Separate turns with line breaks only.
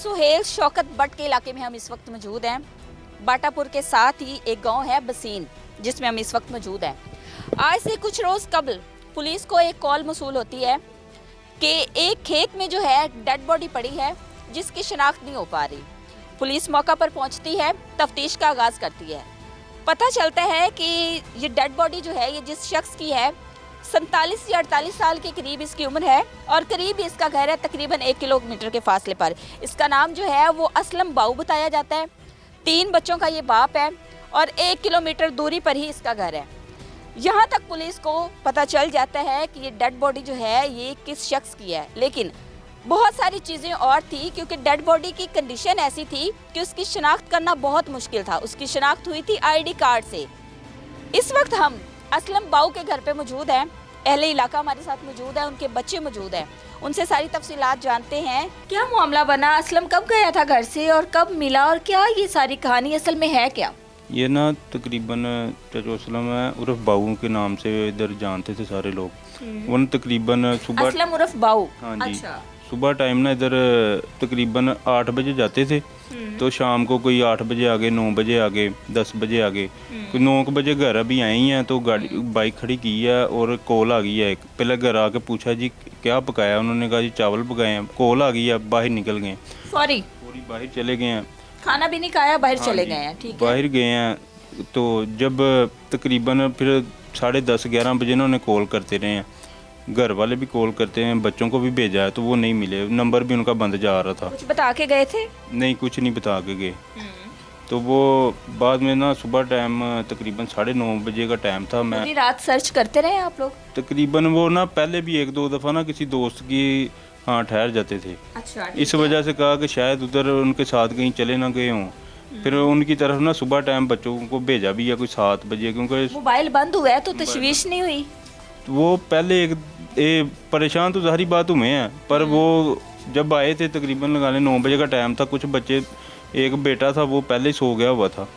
Suhail Shaukat but के इलाके में हम इस वक्त मौजूद हैं। बाटापुर के साथ ही एक गांव है बसीन, जिसमें हम इस वक्त मौजूद हैं। आज से कुछ रोज़ कबल पुलिस को एक कॉल मौसूल होती है कि एक खेत में जो है डेड बॉडी पड़ी है, जिसकी शिनाख्त नहीं हो पा रही। पुलिस मौका पर पहुंचती है, तफ्तीश का आगाज़ करती है। पता चलता है कि ये डेड बॉडी जो है ये जिस शख्स की है 47 या 48 साल के करीब इसकी उम्र है और करीब ही इसका घर है तकरीबन 1 किलोमीटर के फासले पर। इसका नाम जो है वो असलम बाऊ बताया जाता है। 3 बच्चों का ये बाप है और 1 किलोमीटर दूरी पर ही इसका घर है। यहाँ तक पुलिस को पता चल जाता है कि ये डेड बॉडी जो है ये किस शख्स की है, लेकिन बहुत सारी चीज़ें और थी, क्योंकि डेड बॉडी की कंडीशन ऐसी थी कि उसकी शिनाख्त करना बहुत मुश्किल था। उसकी शिनाख्त हुई थी आईडी कार्ड से। इस वक्त हम असलम बाऊ के घर पे मौजूद हैं। अहले इलाका हमारे साथ मौजूद है, उनके बच्चे मौजूद हैं। उनसे सारी तफसीलात जानते हैं। क्या मामला बना, असलम कब गया था घर से और कब मिला, और क्या ये सारी कहानी असल में है क्या?
ये ना तकरीबन चचो असलम है उर्फ बाऊ के नाम से इधर जानते थे सारे लोग। वो तकरीबन सुबह
असलम उर्फ बाऊ।
हाँ जी।
अच्छा।
सुबह टाइम ना इधर तकरीबन 8 बजे जाते थे, तो शाम को कोई 8 बजे आ गए, 9 बजे आ गए, 10 बजे आ गए। कोई 9 बजे घर अभी आए ही हैं तो गाड़ी बाइक खड़ी की है और कॉल आ गई है। पहले घर आके पूछा जी क्या पकाया, उन्होंने कहा जी चावल पकाए हैं। कॉल आ गई है, बाहर निकल गए,
सॉरी
पूरी बाहर चले गए हैं,
खाना भी नहीं खाया, बाहर
हाँ
चले
जी,
गए हैं। ठीक है।
बाहर गए हैं। तो जब तकरीबन फिर 10:30-11 बजे उन्होंने कॉल करते रहे हैं। घर वाले भी कॉल करते हैं, बच्चों को भी भेजा है तो वो नहीं मिले, नंबर भी उनका बंद जा रहा था।
कुछ बता के गए थे?
नहीं, कुछ नहीं बता के गए। तो वो बाद में ना सुबह टाइम तकरीबन 9:30 बजे का टाइम था। मैं
पूरी रात सर्च करते रहे आप लोग?
तकरीबन वो ना पहले भी 1-2 दफ़ा ना किसी दोस्त की हाँ ठहर जाते थे।
अच्छा।
इस वजह से कहा कि शायद उधर उनके साथ कहीं चले ना गए हों। फिर उनकी तरफ ना सुबह टाइम बच्चों को भेजा भी है कोई 7 बजे, क्योंकि
मोबाइल बंद हुआ है तो तशवीश नहीं हुई?
वो पहले परेशान तो सारी बात हुए हैं, पर वो जब आए थे तकरीबन लगाने 9 बजे का टाइम था। कुछ बच्चे, एक बेटा था वो पहले ही सो गया हुआ था।